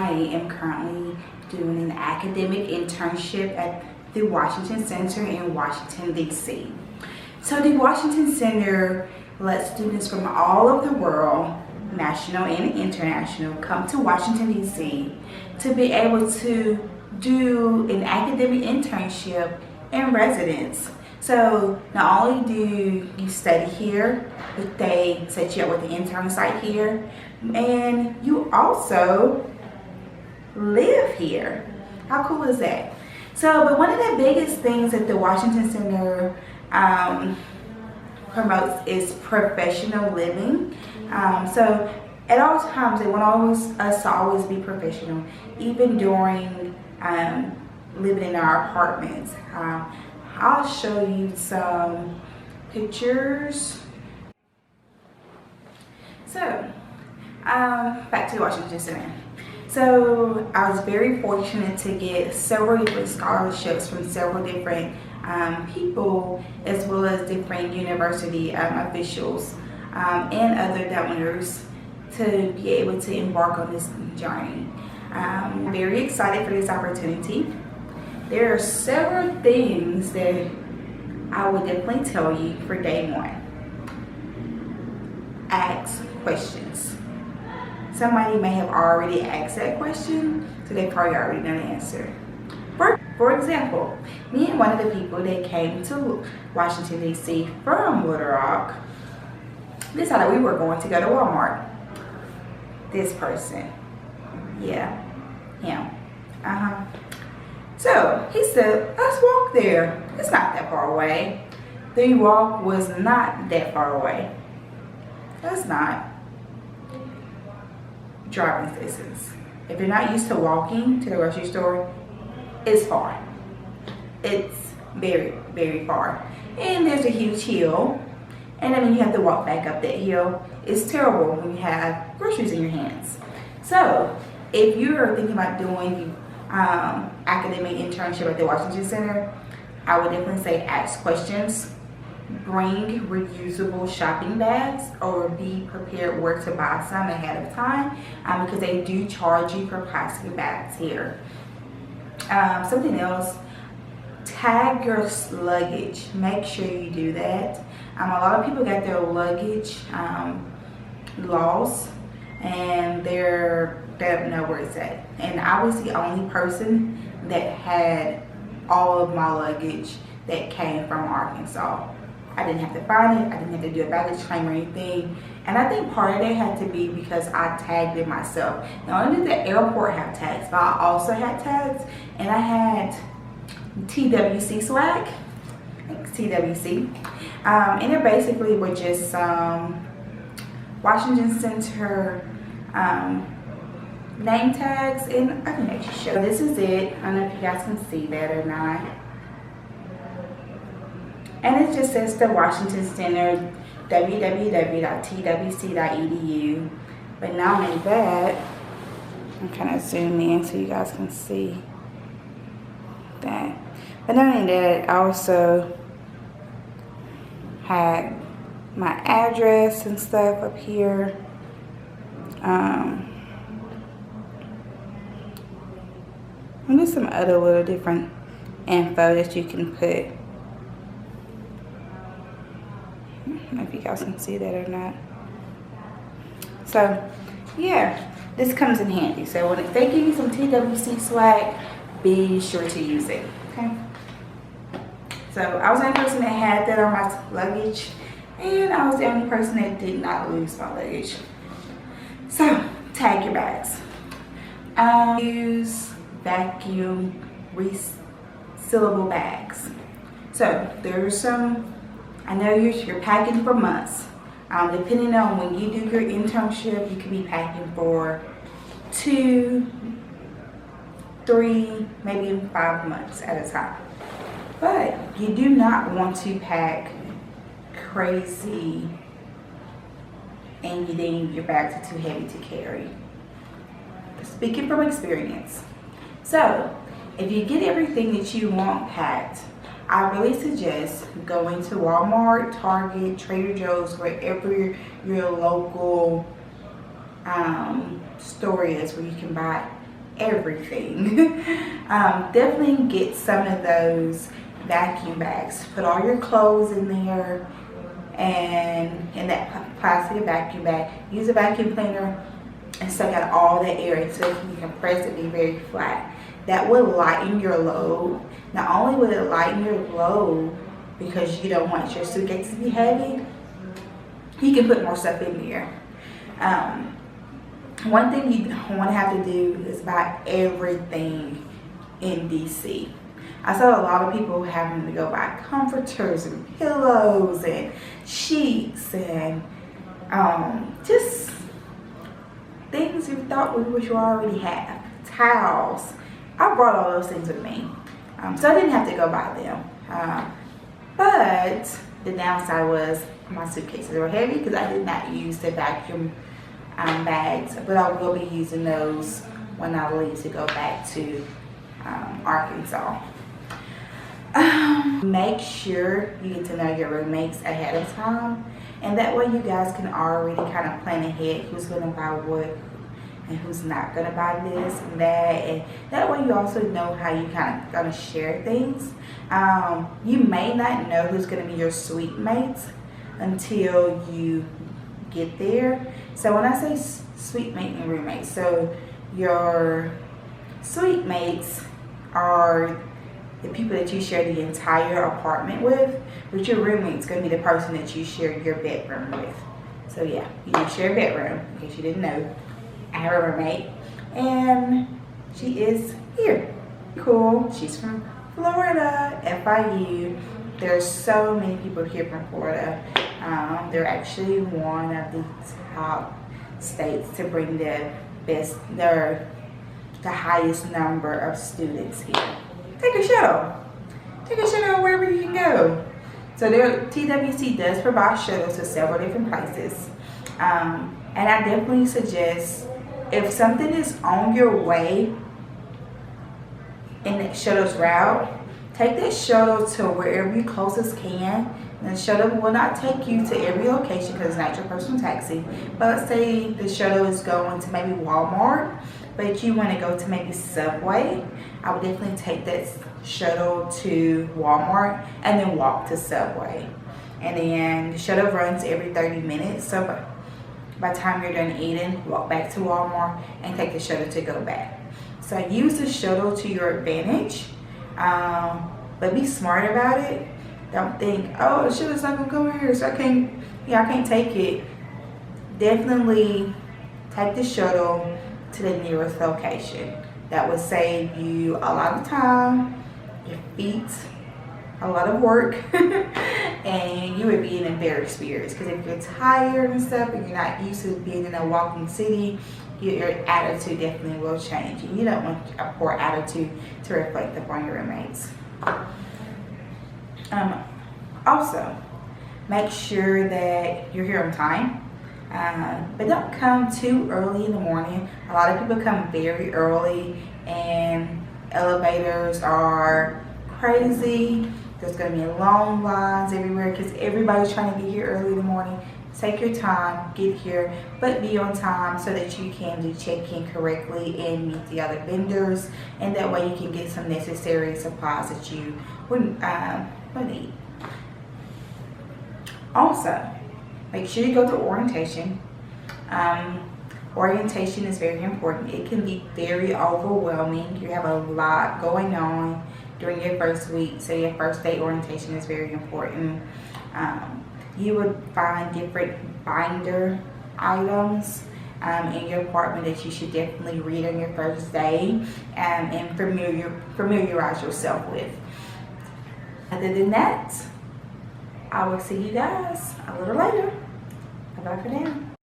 I am currently doing an academic internship at the Washington Center in Washington, D.C. So the Washington Center lets students from all over the world, national and international, come to Washington, D.C. to be able to do an academic internship and residence. So not only do you study here, but they set you up with the intern site here, and you also live here. How cool is that? So, but one of the biggest things that the Washington Center promotes is professional living. So at all times they want us to always be professional, even during living in our apartments. I'll show you some pictures. So back to the Washington Center. So I was very fortunate to get several different scholarships from several different people, as well as different university officials and other donors, to be able to embark on this journey. I'm very excited for this opportunity. There are several things that I would definitely tell you for day one. Ask questions. Somebody may have already asked that question, so they probably already know the answer. For example, me and one of the people that came to Washington, D.C. from Little Rock decided we were going to go to Walmart. This person. Yeah, him. So he said, let's walk there. It's not that far away. The walk was not that far away. It's not. Driving distance. If you're not used to walking to the grocery store, it's far. It's very, very far. And there's a huge hill. And then you have to walk back up that hill. It's terrible when you have groceries in your hands. So if you're thinking about doing academic internship at the Washington Center, I would definitely say ask questions. Bring reusable shopping bags, or be prepared where to buy some ahead of time, because they do charge you for plastic bags here. Something else, tag your luggage. Make sure you do that. A lot of people got their luggage lost, and they don't know where it's at. And I was the only person that had all of my luggage that came from Arkansas. I didn't have to find it. I didn't have to do a baggage claim or anything. And I think part of it had to be because I tagged it myself. Not only did the airport have tags, but I also had tags. And I had TWC swag. TWC. And it basically were just Washington Center name tags. And I can actually show. This is it. I don't know if you guys can see that or not. And it just says the Washington Center, www.twc.edu. But not only that, I'm kind of zoom in so you guys can see that. But not only that, I also had my address and stuff up here. And there's some other little different info that you can put. I don't know if you guys can see that or not. So yeah, this comes in handy. So when they give you some TWC swag, be sure to use it. Okay. So I was the only person that had that on my luggage, and I was the only person that did not lose my luggage. So tag your bags. Use vacuum resealable bags. So there's some. I know you're packing for months. Depending on when you do your internship, you could be packing for 2, 3, maybe 5 months at a time. But you do not want to pack crazy and then your bags are too heavy to carry. Speaking from experience. So if you get everything that you want packed, I really suggest going to Walmart, Target, Trader Joe's, wherever your local store is where you can buy everything. Definitely get some of those vacuum bags. Put all your clothes in there, and in that plastic vacuum bag, use a vacuum cleaner and suck out all that air so you can press it, be very flat. That will lighten your load. Not only will it lighten your load because you don't want your suitcase to be heavy, you can put more stuff in there. One thing you don't want to have to do is buy everything in DC. I saw a lot of people having to go buy comforters and pillows and sheets and just things you thought we wish you already have. Towels. I brought all those things with me. So I didn't have to go buy them. But the downside was my suitcases were heavy because I did not use the vacuum bags. But I will be using those when I leave to go back to Arkansas. Make sure you get to know your roommates ahead of time, and that way you guys can already kind of plan ahead who's going to buy what and who's not going to buy this and that, and that way you also know how you kind of going to share things. You may not know who's going to be your suite mates until you get there. So when I say suite mate and roommate, so your suite mates are the people that you share the entire apartment with, but your roommate's going to be the person that you share your bedroom with. So yeah, you do share a bedroom, in case you didn't know. I have a roommate, and she is here. Cool. She's from Florida, FIU. There's so many people here from Florida. They're actually one of the top states to bring the highest number of students here. Take a shuttle. Take a shuttle wherever you can go. So TWC does provide shuttles to several different places. And I definitely suggest, if something is on your way in the shuttle's route, take that shuttle to wherever you closest can. And the shuttle will not take you to every location because it's not your personal taxi. But let's say the shuttle is going to maybe Walmart, but you want to go to maybe Subway. I would definitely take that shuttle to Walmart and then walk to Subway. And then the shuttle runs every 30 minutes. So by the time you're done eating, walk back to Walmart and take the shuttle to go back. So use the shuttle to your advantage, but be smart about it. Don't think, oh, the shuttle's not gonna come here, so I can't take it. Definitely take the shuttle to the nearest location. That would save you a lot of time, your feet, a lot of work, and you would be in a better spirits. Because if you're tired and stuff and you're not used to being in a walking city, your attitude definitely will change. And you don't want a poor attitude to reflect upon your roommates. Also, make sure that you're here on time. But don't come too early in the morning. A lot of people come very early, and elevators are crazy. There's going to be long lines everywhere because everybody's trying to get here early in the morning. Take your time, get here, but be on time so that you can do check-in correctly and meet the other vendors, and that way you can get some necessary supplies that you would need. Also, make sure you go to orientation. Orientation is very important. It can be very overwhelming. You have a lot going on during your first week, so your first day orientation is very important. You would find different binder items in your apartment that you should definitely read on your first day and familiarize yourself with. Other than that, I will see you guys a little later. Bye-bye for now.